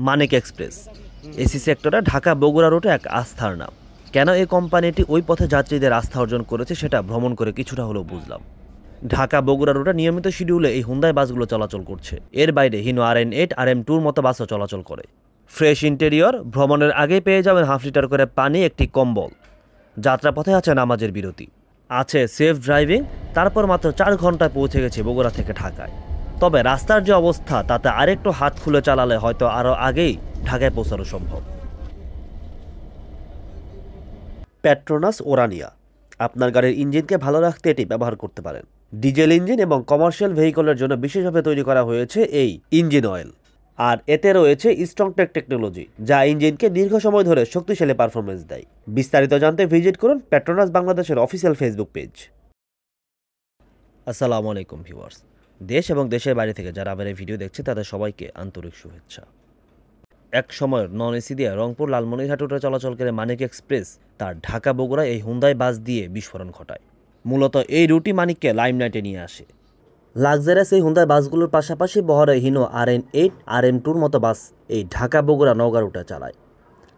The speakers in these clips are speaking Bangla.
মানিক এক্সপ্রেস এসি সেক্টরে ঢাকা বগুড়া রুটে এক আস্থার নাম। কেন এই কোম্পানিটি ওই পথে যাত্রীদের আস্থা অর্জন করেছে সেটা ভ্রমণ করে কিছুটা হলেও বুঝলাম। ঢাকা বগুড়া রুটে নিয়মিত শিডিউলে এই হুন্দাই বাসগুলো চলাচল করছে। এর বাইরে হিনো RN8 RM2 মতো বাসও চলাচল করে। ফ্রেশ ইন্টেরিয়র, ভ্রমণের আগেই পেয়ে যাবেন হাফ লিটার করে পানি, একটি কম্বল। যাত্রাপথে আছে নামাজের বিরতি, আছে সেফ ড্রাইভিং। তারপর মাত্র 4 ঘন্টায় পৌঁছে গেছে বগুড়া থেকে ঢাকায়। তবে রাস্তার যে অবস্থা তাতে আরেকটু হাত খুলে চালালে হয়তো আরও আগেই ঢাকায় পৌঁছানো সম্ভব। পেট্রোনাস ওরানিয়া আপনার গাড়ির ইঞ্জিনকে ভালো রাখতে এটি ব্যবহার করতে পারেন। ডিজেল ইঞ্জিন এবং কমার্শিয়াল ভেহিকলের জন্য বিশেষভাবে তৈরি করা হয়েছে এই ইঞ্জিন অয়েল। আর এতে রয়েছে স্ট্রংটেক টেকনোলজি, যা ইঞ্জিনকে দীর্ঘ সময় ধরে শক্তিশালী পারফরমেন্স দেয়। বিস্তারিত জানতে ভিজিট করুন পেট্রোনাস বাংলাদেশের অফিসিয়াল ফেসবুক পেজ। আসসালামু আলাইকুম ভিউয়ার্স, দেশ এবং দেশের বাইরে থেকে যারা আমার এই ভিডিও দেখছে তাদের সবাইকে আন্তরিক শুভেচ্ছা। এক সময়ের নন এসি দিয়ে রংপুর লালমনিরহাট রুটে চলাচল করে মানিক এক্সপ্রেস তার ঢাকা বগুড়া এই হুন্দাই বাস দিয়ে বিস্ফোরণ ঘটায়। মূলত এই রুটই মানিককে লাইমলাইটে নিয়ে আসে। লাক্সারিয়াস এই হুন্দাই বাসগুলোর পাশাপাশি বহরে হিনো RN8 RM2 মতো বাস এই ঢাকা বগুড়া নওগাঁ রুটে চালায়।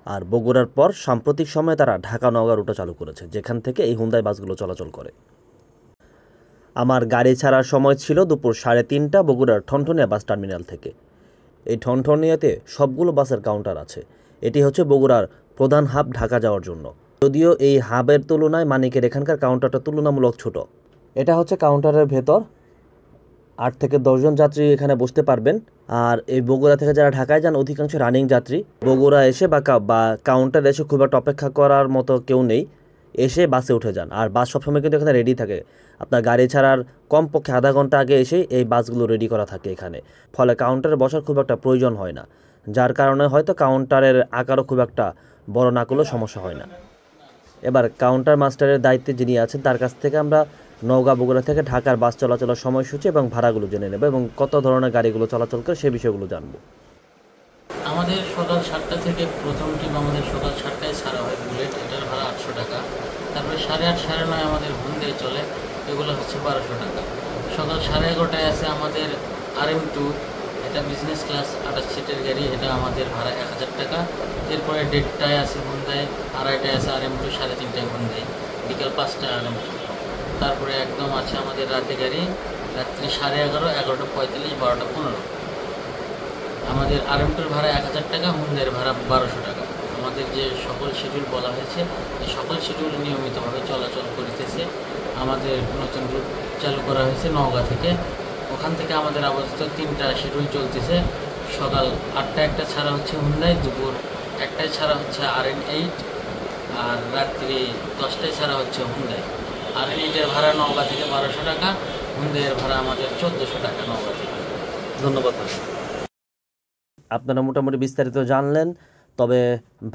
আর বগুড়ার পর সাম্প্রতিক সময়ে তারা ঢাকা নওগাঁ রুটে চালু করেছে, যেখান থেকে এই হুন্দাই বাসগুলো চলাচল করে। আমার গাড়ি ছাড়ার সময় ছিল দুপুর 3:30 বগুড়ার ঠনঠনিয়া বাস টার্মিনাল থেকে। এই ঠনঠনিয়াতে সবগুলো বাসের কাউন্টার আছে। এটি হচ্ছে বগুড়ার প্রধান হাব ঢাকা যাওয়ার জন্য। যদিও এই হাবের তুলনায় মানিকের এখানকার কাউন্টারটা তুলনামূলক ছোট। এটা হচ্ছে কাউন্টারের ভেতর। 8 থেকে 10 জন যাত্রী এখানে বসতে পারবেন। আর এই বগুড়া থেকে যারা ঢাকায় যান অধিকাংশ রানিং যাত্রী। বগুড়া এসে বা কাউন্টারে এসে খুব একটা অপেক্ষা করার মতো কেউ নেই, এসে বাসে উঠে যান। আর বাস সবসময় কিন্তু এখানে রেডি থাকে। আপনার গাড়ি ছাড়ার কমপক্ষে আধা ঘন্টা আগে এসে এই বাসগুলো রেডি করা থাকে এখানে। ফলে কাউন্টারে বসার খুব একটা প্রয়োজন হয় না, যার কারণে হয়তো কাউন্টারের আকারও খুব একটা বড় না করলেও সমস্যা হয় না। এবার কাউন্টার মাস্টারের দায়িত্বে যিনি আছেন তার কাছ থেকে আমরা নওগাঁ বগুড়া থেকে ঢাকার বাস চলাচলের সময়সূচি এবং ভাড়াগুলো জেনে নেব এবং কত ধরনের গাড়িগুলো চলাচল করে সে বিষয়গুলো জানবো। আমাদের সকাল 7টা থেকে প্রথম টিপ আমাদের সকাল 7টায় ছাড়া হয় বুলেট, এটার ভাড়া 800 টাকা। তারপরে 8:30 9:30 আমাদের হুন্দাই চলে, এগুলো হচ্ছে 1200 টাকা। সকাল 11:30টায় আছে আমাদের RM2, এটা বিজনেস ক্লাস 28 সিটের গাড়ি, এটা আমাদের ভাড়া 1000 টাকা। এরপরে 1:30টায় আছে হুন্দাই, 2:30টায় আছে RM2, 3:30টায় হুন্দাই, বিকাল 5টায় RM2। তারপরে একদম আছে আমাদের রাতে গাড়ি, রাত্রি 11:30, 11:45, 12:15। আমাদের RM2-র ভাড়া 1000 টাকা, হুন্দাইয়ের ভাড়া 1200 টাকা। আমাদের যে সকল শিডিউল বলা হয়েছে এই সকল শিডিউল নিয়মিতভাবে চলাচল করিতেছে। আমাদের নতুন রুট চালু করা হয়েছে নওগাঁ থেকে। ওখান থেকে আমাদের আপাতত 3টা শিডিউল চলতেছে। সকাল 8টায় একটা ছাড়া হচ্ছে হুন্দাই, দুপুর 1টায় ছাড়া হচ্ছে RN8, আর রাত্রি 10টায় ছাড়া হচ্ছে হুন্দাই। RN8-এর ভাড়া নওগাঁ থেকে 1200 টাকা, হুন্দাইয়ের ভাড়া আমাদের 1400 টাকা নওগাঁ থেকে। ধন্যবাদ। আপনারা মোটামুটি বিস্তারিত জানলেন। তবে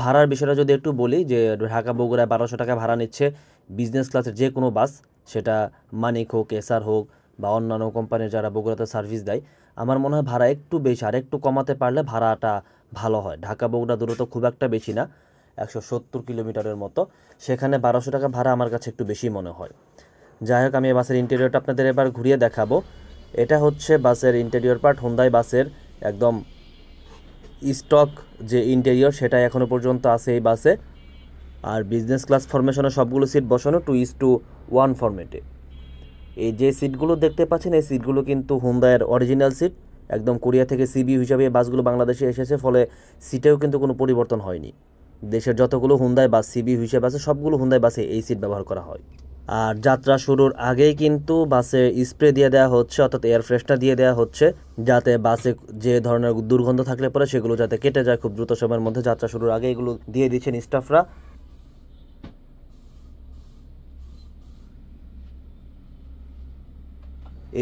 ভাড়ার বিষয়টা যদি একটু বলি, যে ঢাকা বগুড়ায় 1200 টাকা ভাড়া নিচ্ছে বিজনেস ক্লাসের যে কোনো বাস, সেটা মানিক হোক, এসআর হোক বা অন্যান্য কোম্পানির যারা বগুড়াতে সার্ভিস দেয়। আমার মনে হয় ভাড়া একটু বেশি, আর একটু কমাতে পারলে ভাড়াটা ভালো হয়। ঢাকা বগুড়া দূরত্ব খুব একটা বেশি না, 170 কিলোমিটারের মতো। সেখানে 1200 টাকা ভাড়া আমার কাছে একটু বেশি মনে হয়। যাই হোক, আমি এই বাসের ইন্টেরিয়রটা আপনাদের এবার ঘুরিয়ে দেখাবো। এটা হচ্ছে বাসের ইন্টেরিয়র পার্ট। হুন্দাই বাসের একদম স্টক যে ইন্টেরিয়র সেটা এখনও পর্যন্ত আছে এই বাসে। আর বিজনেস ক্লাস ফরমেশনে সবগুলো সিট বসানো 2:1 ফরম্যাটে। এই যে সিটগুলো দেখতে পাচ্ছেন এই সিটগুলো কিন্তু হুন্দাইয়ের অরিজিনাল সিট, একদম কোরিয়া থেকে CB হিসাবে এই বাসগুলো বাংলাদেশে এসেছে। ফলে সিটেও কিন্তু কোনো পরিবর্তন হয়নি। দেশের যতগুলো হুন্দাই বাস CB হিসেবে আছে সবগুলো হুন্দাই বাসে এই সিট ব্যবহার করা হয়। আর যাত্রা শুরুর আগেই কিন্তু বাসে স্প্রে দিয়ে দেওয়া হচ্ছে, অর্থাৎ এয়ার ফ্রেশনার দিয়ে দেওয়া হচ্ছে, যাতে বাসে যে ধরনের দুর্গন্ধ থাকলে পরে সেগুলো যাতে কেটে যায় খুব দ্রুত সময়ের মধ্যে। যাত্রা শুরুর আগে এগুলো দিয়ে দিচ্ছেন স্টাফরা।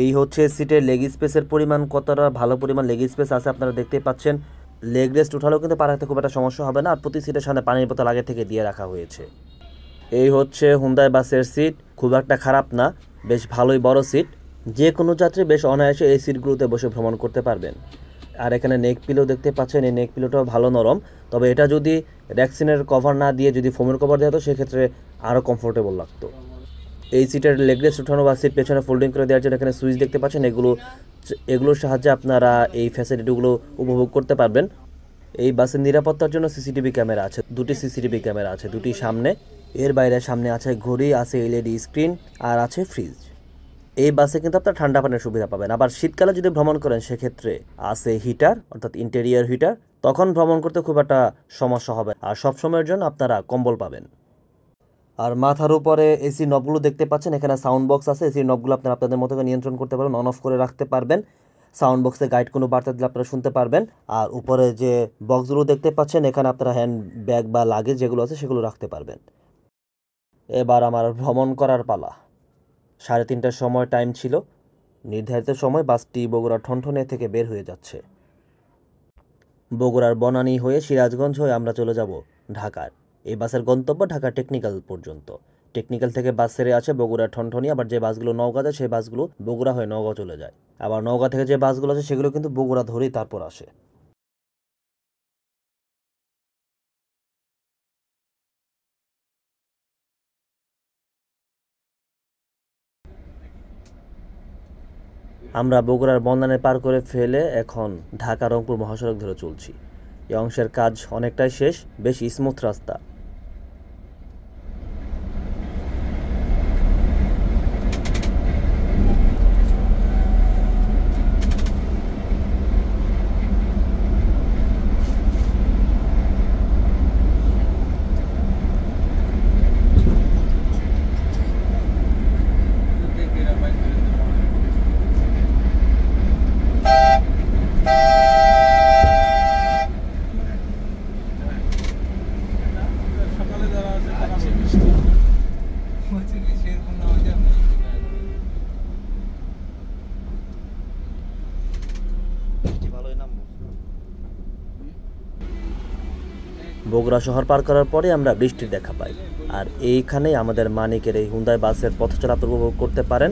এই হচ্ছে সিটের লেগ স্পেসের পরিমাণ, কতটা ভালো পরিমাণ লেগ স্পেস আছে আপনারা দেখতে পাচ্ছেন। লেগ রেস্ট উঠালেও কিন্তু পা রাখতে খুব একটা সমস্যা হবে না। আর প্রতি সিটের সামনে পানির বোতল আগে থেকে দিয়ে রাখা হয়েছে। এই হচ্ছে হুন্দাই বাসের সিট, খুব একটা খারাপ না, বেশ ভালোই বড় সিট। যে কোনো যাত্রী বেশ অনায়াসে এই সিটগুলোতে বসে ভ্রমণ করতে পারবেন। আর এখানে নেক পিলো দেখতে পাচ্ছেন, এই নেক পিলোটাও ভালো নরম। তবে এটা যদি র্যাক্সিনের কভার না দিয়ে যদি ফোমের কভার দেওয়া হতো সেক্ষেত্রে আরও কমফোর্টেবল লাগতো। এই সিটের লেগ রেস্ট উঠানো বা সিট পেছনে ফোল্ডিং করে দেওয়ার জন্য এখানে সুইচ দেখতে পাচ্ছেন। এগুলোর সাহায্যে আপনারা এই ফ্যাসিলিটিগুলো উপভোগ করতে পারবেন। এই বাসের নিরাপত্তার জন্য সিসিটিভি ক্যামেরা আছে, দুটি সিসিটিভি ক্যামেরা আছে, দুটি সামনে। এর বাইরে সামনে আছে ঘড়ি, আছে এলইডি স্ক্রিন, আর আছে ফ্রিজ। এই বাসে কিন্তু আপনার ঠান্ডা পানির সুবিধা পাবেন। আবার শীতকালে যদি ভ্রমণ করেন সেক্ষেত্রে আছে হিটার, অর্থাৎ ইন্টেরিয়ার হিটার। তখন ভ্রমণ করতে খুব একটা সমস্যা হবে। আর সব সময়ের জন্য আপনারা কম্বল পাবেন। আর মাথার উপরে এসি নবগুলো দেখতে পাচ্ছেন, এখানে সাউন্ড বক্স আছে। এসি নবগুলো আপনারা আপনাদের মতো করে নিয়ন্ত্রণ করতে পারবেন, অন অফ করে রাখতে পারবেন। সাউন্ড বক্সে গাইড কোনো বার্তা দিলে আপনারা শুনতে পারবেন। আর উপরে যে বক্সগুলো দেখতে পাচ্ছেন, এখানে আপনারা হ্যান্ড ব্যাগ বা লাগেজ যেগুলো আছে সেগুলো রাখতে পারবেন। এবার আমার ভ্রমণ করার পালা। 3:30টার সময় টাইম ছিল। নির্ধারিত সময় বাসটি বগুড়ার ঠনঠনে থেকে বের হয়ে যাচ্ছে। বগুড়ার বনানী হয়ে সিরাজগঞ্জ হয়ে আমরা চলে যাব ঢাকার। এই বাসের গন্তব্য ঢাকা টেকনিক্যাল পর্যন্ত। টেকনিক্যাল থেকে বাস ছেড়ে আছে বগুড়ার ঠনঠনি। আবার যে বাসগুলো নওগাঁ যায় সেই বাসগুলো বগুড়া হয়ে নওগাঁ চলে যায়। আবার নওগাঁ থেকে যে বাসগুলো আছে সেগুলো কিন্তু বগুড়া ধরেই তারপর আসে। আমরা বগুড়ার বনানী পার করে ফেলে এখন ঢাকা রংপুর মহাসড়ক ধরে চলছি। এই অংশের কাজ অনেকটাই শেষ, বেশ স্মুথ রাস্তা। বগুড়া শহর পার করার পরে আমরা বৃষ্টির দেখা পাই। আর এইখানেই আমাদের মানিকের এই হুন্দাই বাসের পথ চলাচল উপভোগ করতে পারেন।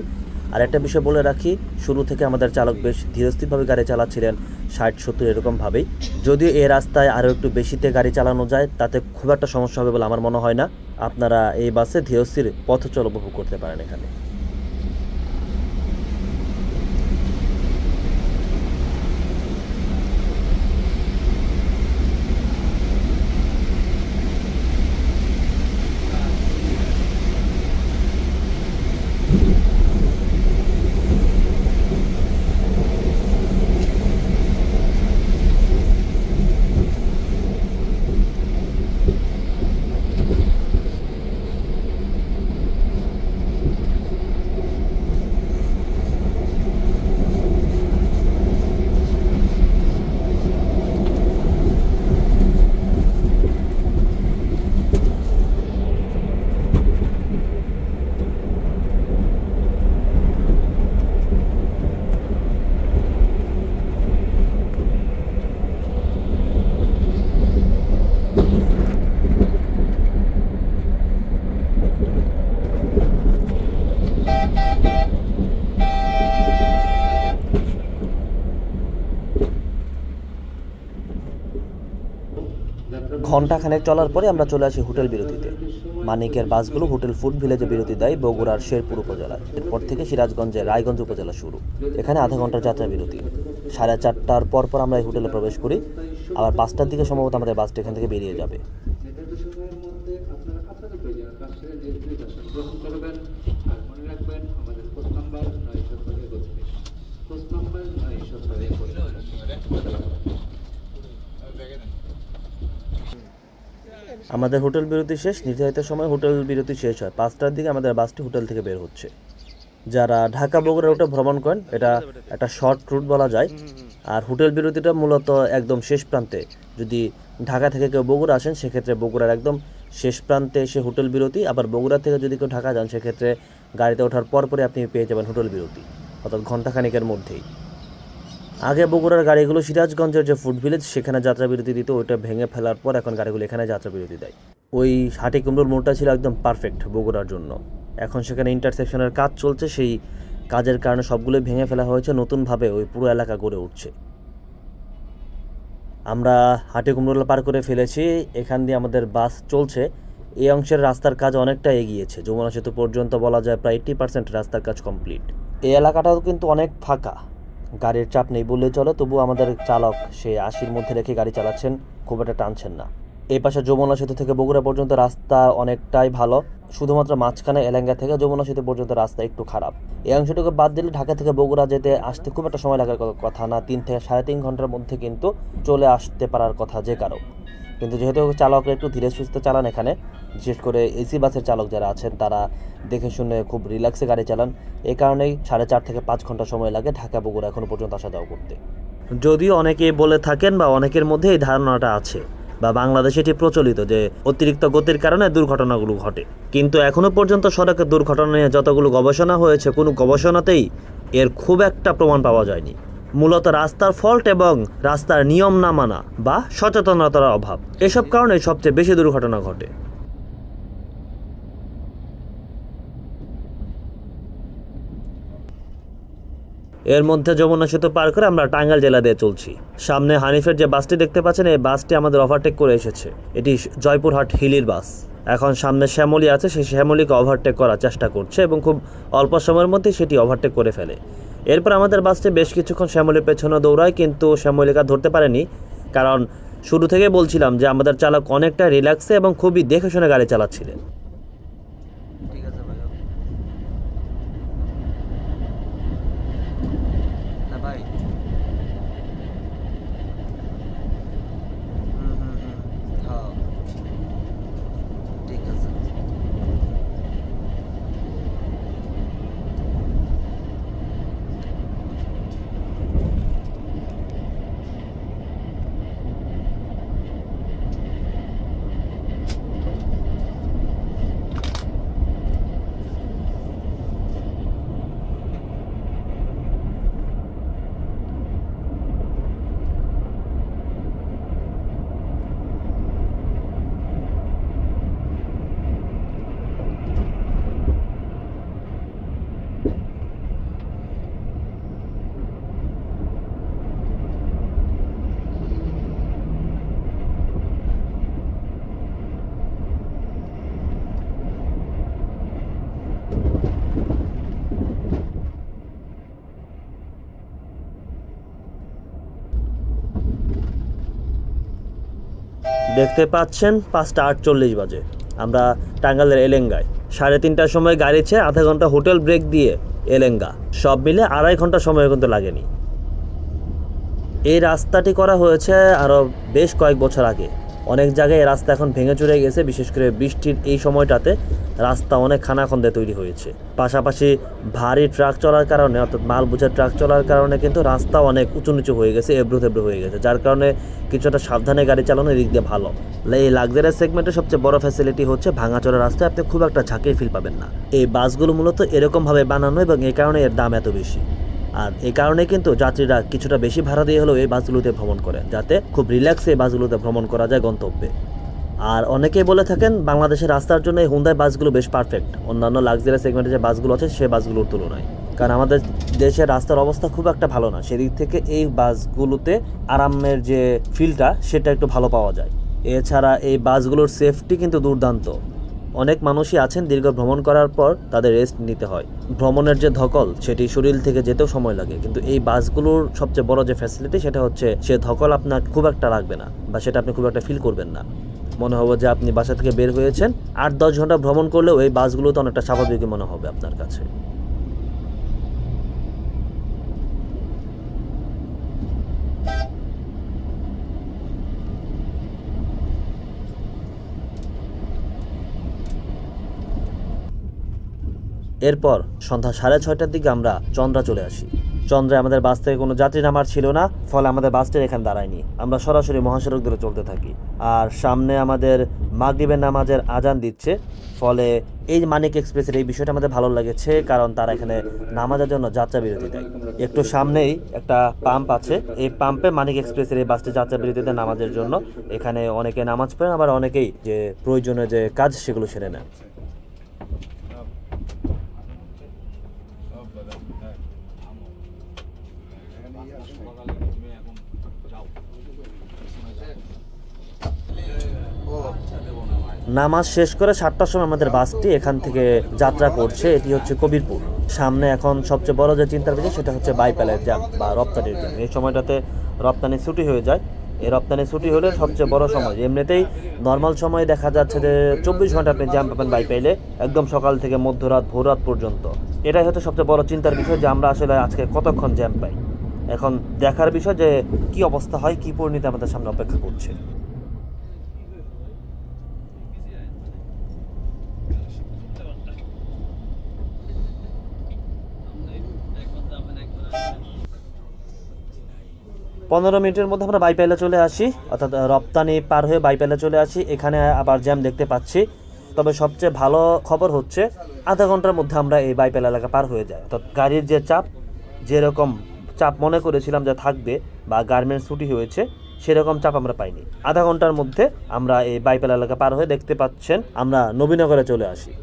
আর একটা বিষয় বলে রাখি, শুরু থেকে আমাদের চালক বেশ ধীরস্থিরভাবে গাড়ি চালাচ্ছিলেন, 60-70 এরকমভাবেই। যদিও এই রাস্তায় আরও একটু বেশিতে গাড়ি চালানো যায়, তাতে খুব একটা সমস্যা হবে বলে আমার মনে হয় না। আপনারা এই বাসে ধীরস্থির পথ চল উপভোগ করতে পারেন এখানে। ঘণ্টাখানেক চলার পরে আমরা চলে আসি হোটেল বিরতিতে। মানিকের বাসগুলো হোটেল ফুড ভিলেজে বিরতি দেয় বগুড়ার শেরপুর উপজেলায়। এরপর থেকে সিরাজগঞ্জের রায়গঞ্জ উপজেলা শুরু। এখানে আধা ঘন্টার যাত্রা বিরতি। 4:30টার পর আমরা এই হোটেলে প্রবেশ করি। আবার 5টার দিকে সম্ভবত আমাদের বাসটা এখান থেকে বেরিয়ে যাবে। আমাদের হোটেল বিরতি শেষ। নির্ধারিত সময় হোটেল বিরতি শেষ হয়। 5টার দিকে আমাদের বাসটি হোটেল থেকে বের হচ্ছে। যারা ঢাকা বগুড়া রুটে ভ্রমণ করেন, এটা একটা শর্ট রুট বলা যায়। আর হোটেল বিরতিটা মূলত একদম শেষ প্রান্তে। যদি ঢাকা থেকে কেউ বগুড়া আসেন সেক্ষেত্রে বগুড়ার একদম শেষ প্রান্তে এসে হোটেল বিরতি। আবার বগুড়া থেকে যদি কেউ ঢাকা যান সেক্ষেত্রে গাড়িতে ওঠার পরপরই আপনি পেয়ে যাবেন হোটেল বিরতি, অর্থাৎ ঘণ্টাখানেকের মধ্যেই। আগে বগুড়ার গাড়িগুলো সিরাজগঞ্জের যে ফুড ভিলেজ সেখানে যাত্রা বিরতি দিত, ওইটা ভেঙে ফেলার পর এখন গাড়িগুলো এখানে যাত্রা বিরতি দেয়। ওই হাটি কুমড়োর মোড়টা ছিল একদম পারফেক্ট বগুড়ার জন্য। এখন সেখানে ইন্টারসেকশনের কাজ চলছে, সেই কাজের কারণে সবগুলোই ভেঙে ফেলা হয়েছে, নতুনভাবে ওই পুরো এলাকা গড়ে উঠছে। আমরা হাটি কুমড়োলা পার করে ফেলেছি। এখান দিয়ে আমাদের বাস চলছে। এই অংশের রাস্তার কাজ অনেকটা এগিয়েছে। যমুনা সেতু পর্যন্ত বলা যায় প্রায় 80% রাস্তার কাজ কমপ্লিট। এই এলাকাটাও কিন্তু অনেক ফাঁকা, গাড়ির চাপ নেই বললেই চলে, তবু আমাদের চালক সে 80-র মধ্যে রেখে গাড়ি চালাচ্ছেন, খুব একটা টানছেন না। এই পাশে যমুনা সেতু থেকে বগুড়া পর্যন্ত রাস্তা অনেকটাই ভালো, শুধুমাত্র মাঝখানে এলেঙ্গা থেকে যমুনা সেতু পর্যন্ত রাস্তা একটু খারাপ। এই অংশটুকু বাদ দিলে ঢাকা থেকে বগুড়া যেতে আসতে খুব একটা সময় লাগার কথা না, 3 থেকে 3.5 ঘন্টার মধ্যে কিন্তু চলে আসতে পারার কথা যে কারো। কিন্তু যেহেতু চালকরা একটু ধীরে সুস্থে চালান এখানে, বিশেষ করে এসি বাসের চালক যারা আছেন তারা দেখে শুনে খুব রিল্যাক্সে গাড়ি চালান, এই কারণেই 4.5 থেকে 5 ঘন্টা সময় লাগে ঢাকা বগুড়া এখনো পর্যন্ত আসা যাওয়া করতে। যদিও অনেকে বলে থাকেন বা অনেকের মধ্যে এই ধারণাটা আছে বা বাংলাদেশে এটি প্রচলিত যে অতিরিক্ত গতির কারণে দুর্ঘটনাগুলো ঘটে, কিন্তু এখনো পর্যন্ত সড়কের দুর্ঘটনা নিয়ে যতগুলো গবেষণা হয়েছে কোনো গবেষণাতেই এর খুব একটা প্রমাণ পাওয়া যায়নি। মূলত রাস্তার ফল্ট এবং রাস্তার নিয়ম না মানা বা সচেতনতার অভাব, এসব কারণে সবচেয়ে বেশি দুর্ঘটনা ঘটে। এর মধ্যে যমুনা সেতু পার করে আমরা টাঙ্গাইল জেলা দিয়ে চলছি। সামনে হানিফের যে বাসটি দেখতে পাচ্ছেন, এই বাসটি আমাদের ওভারটেক করে এসেছে। এটি জয়পুরহাট হিলির বাস। এখন সামনে শ্যামলী আছে, সেই শ্যামলীকে ওভারটেক করার চেষ্টা করছে এবং খুব অল্প সময়ের মধ্যে সেটি ওভারটেক করে ফেলে। এরপর আমাদের বাসটি বেশ কিছুক্ষণ শ্যামলীর পেছনে দৌড়ায়, কিন্তু শ্যামলীকে ধরতে পারেনি, কারণ শুরু থেকে বলছিলাম যে আমাদের চালক অনেকটা রিল্যাক্সে এবং খুবই দেখে শুনে গাড়ি চালাচ্ছিলেন। দেখতে পাচ্ছেন 5:48 বাজে, আমরা টাঙ্গাইলের এলেঙ্গায়। 3:30টার সময় গাড়ি ছেড়ে আধা ঘন্টা হোটেল ব্রেক দিয়ে এলেঙ্গা, সব মিলে 2.5 ঘন্টা সময় কিন্তু লাগেনি। এই রাস্তাটি করা হয়েছে আরও বেশ কয়েক বছর আগে। অনেক জায়গায় এই রাস্তা এখন ভেঙে চুরে গেছে, বিশেষ করে বৃষ্টির এই সময়টাতে রাস্তা অনেক খানাখন্দে তৈরি হয়েছে। পাশাপাশি ভারী ট্রাক চলার কারণে, অর্থাৎ মাল বোঝার ট্রাক চলার কারণে কিন্তু রাস্তা অনেক উঁচু নিচু হয়ে গেছে, এবড়ো থেবড়ো হয়ে গেছে, যার কারণে কিছুটা সাবধানে গাড়ি চালানো এদিক দিয়ে ভালো। এই লাক্সারিয়াস সেগমেন্টের সবচেয়ে বড় ফ্যাসিলিটি হচ্ছে ভাঙাচোরা রাস্তায় আপনি খুব একটা ঝাঁকিয়ে ফিল পাবেন না। এই বাসগুলো মূলত এরকমভাবে বানানো এবং এই কারণে এর দাম এত বেশি। আর এই কারণে কিন্তু যাত্রীরা কিছুটা বেশি ভাড়া দিয়ে হলেও এই বাসগুলোতে ভ্রমণ করে, যাতে খুব রিল্যাক্সে এই বাসগুলোতে ভ্রমণ করা যায় গন্তব্যে। আর অনেকেই বলে থাকেন বাংলাদেশের রাস্তার জন্য এই হুন্দাই বাসগুলো বেশ পারফেক্ট অন্যান্য লাক্সারি সেগমেন্টের যে বাসগুলো আছে সে বাসগুলোর তুলনায়, কারণ আমাদের দেশের রাস্তার অবস্থা খুব একটা ভালো না, সেদিক থেকে এই বাসগুলোতে আরামের যে ফিলটা সেটা একটু ভালো পাওয়া যায়। এছাড়া এই বাসগুলোর সেফটি কিন্তু দুর্দান্ত। অনেক মানুষই আছেন দীর্ঘ ভ্রমণ করার পর তাদের রেস্ট নিতে হয়, ভ্রমণের যে ধকল সেটি শরীর থেকে যেতেও সময় লাগে, কিন্তু এই বাসগুলোর সবচেয়ে বড় যে ফ্যাসিলিটি সেটা হচ্ছে সে ধকল আপনার খুব একটা লাগবে না বা সেটা আপনি খুব একটা ফিল করবেন না। মনে হবে যে আপনি বাসা থেকে বের হয়েছেন, 8-10 ঘন্টা ভ্রমণ করলেও এই বাসগুলোতে অনেকটা স্বাভাবিকই মনে হবে আপনার কাছে। এরপর সন্ধ্যা 6:30টার দিকে আমরা চন্দ্রা চলে আসি। চন্দ্রায় আমাদের বাস থেকে কোনো যাত্রী নামার ছিল না, ফলে আমাদের বাসটা এখানে দাঁড়ায়নি, আমরা সরাসরি মহাসড়ক ধরে চলতে থাকি। আর সামনে আমাদের মাগরিবের নামাজের আজান দিচ্ছে, ফলে এই মানিক এক্সপ্রেসের এই বিষয়টা আমাদের ভালো লেগেছে, কারণ তারা এখানে নামাজের জন্য যাত্রা বিরতি দেয়। একটু সামনেই একটা পাম্প আছে, এই পাম্পে মানিক এক্সপ্রেসের এই বাসটি যাত্রা বিরতি দেয় নামাজের জন্য। এখানে অনেকে নামাজ পড়েন, আবার অনেকেই যে প্রয়োজনীয় যে কাজ সেগুলো সেরে নেন। নামাজ শেষ করে 7টার সময় আমাদের বাসটি এখান থেকে যাত্রা করছে। এটি হচ্ছে কবিরপুর। সামনে এখন সবচেয়ে বড় যে চিন্তার বিষয় সেটা হচ্ছে বাইপালের জ্যাম বা রপ্তানির জ্যাম। এই সময়টাতে রপ্তানি ছুটি হয়ে যায়। এই রপ্তানি ছুটি হলে সবচেয়ে বড় সময়। এমনিতেই নর্মাল সময় দেখা যাচ্ছে যে 24 ঘন্টা আপনি জ্যাম পাবেন বাইপাইলে, একদম সকাল থেকে মধ্যরাত ভোররাত পর্যন্ত। এটাই হচ্ছে সবচেয়ে বড় চিন্তার বিষয় যে আমরা আসলে আজকে কতক্ষণ জ্যাম পাই। এখন দেখার বিষয় যে কি অবস্থা হয়, কি পরিণতি আমাদের সামনে অপেক্ষা করছে। পনেরো মিনিটের মধ্যে আমরা বাইপাইলে চলে আসি, অর্থাৎ রপ্তানি পার হয়ে বাইপাইলে চলে আসি। এখানে আবার জ্যাম দেখতে পাচ্ছি, তবে সবচেয়ে ভালো খবর হচ্ছে আধা ঘন্টার মধ্যে আমরা এই বাইপাইল এলাকা পার হয়ে যাই। অর্থাৎ গাড়ির যে চাপ, যেরকম চাপ মনে করেছিলাম যে থাকবে বা গার্মেন্টস ছুটি হয়েছে, সেরকম চাপ আমরা পাইনি। আধা ঘন্টার মধ্যে আমরা এই বাইপাইল এলাকা পার হয়ে দেখতে পাচ্ছেন আমরা নবীনগরে চলে আসি।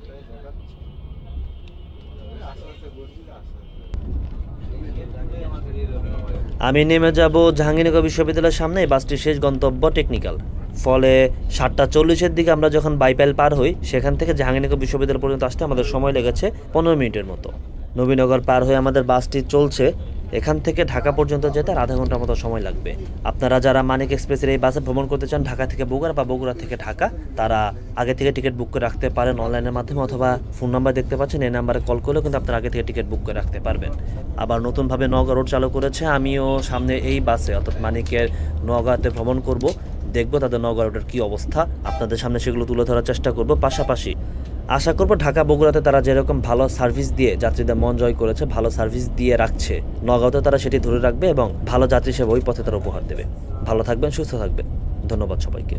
আমি নেমে যাব জাহাঙ্গীরনগর বিশ্ববিদ্যালয়ের সামনে। এই বাসটির শেষ গন্তব্য টেকনিক্যাল। ফলে 7:40-এর দিকে আমরা যখন বাইপাইল পার হই, সেখান থেকে জাহাঙ্গীরনগর বিশ্ববিদ্যালয় পর্যন্ত আসতে আমাদের সময় লেগেছে 15 মিনিটের মতো। নবীনগর পার হয়ে আমাদের বাসটি চলছে। এখান থেকে ঢাকা পর্যন্ত যেতে আর আধা ঘন্টার মতো সময় লাগবে। আপনারা যারা মানিক এক্সপ্রেসের এই বাসে ভ্রমণ করতে চান ঢাকা থেকে বগুড়া বা বগুড়া থেকে ঢাকা, তারা আগে থেকে টিকিট বুক করে রাখতে পারেন অনলাইনের মাধ্যমে, অথবা ফোন নাম্বার দেখতে পাচ্ছেন, এই নাম্বারে কল করলেও কিন্তু আপনারা আগে থেকে টিকিট বুক করে রাখতে পারবেন। আবার নতুনভাবে নওগাঁ রোড চালু করেছে। আমিও সামনে এই বাসে অর্থাৎ মানিকের নওগাঁতে ভ্রমণ করব, দেখব তাদের নওগাঁ রোডের কী অবস্থা, আপনাদের সামনে সেগুলো তুলে ধরার চেষ্টা করব। পাশাপাশি আশা করব ঢাকা বগুড়াতে তারা যেরকম ভালো সার্ভিস দিয়ে যাত্রীদের মন জয় করেছে, ভালো সার্ভিস দিয়ে রাখছে, নওগাঁতে তারা সেটি ধরে রাখবে এবং ভালো যাত্রী সেবা ওই পথে তারা উপহার দেবে। ভালো থাকবেন, সুস্থ থাকবেন। ধন্যবাদ সবাইকে।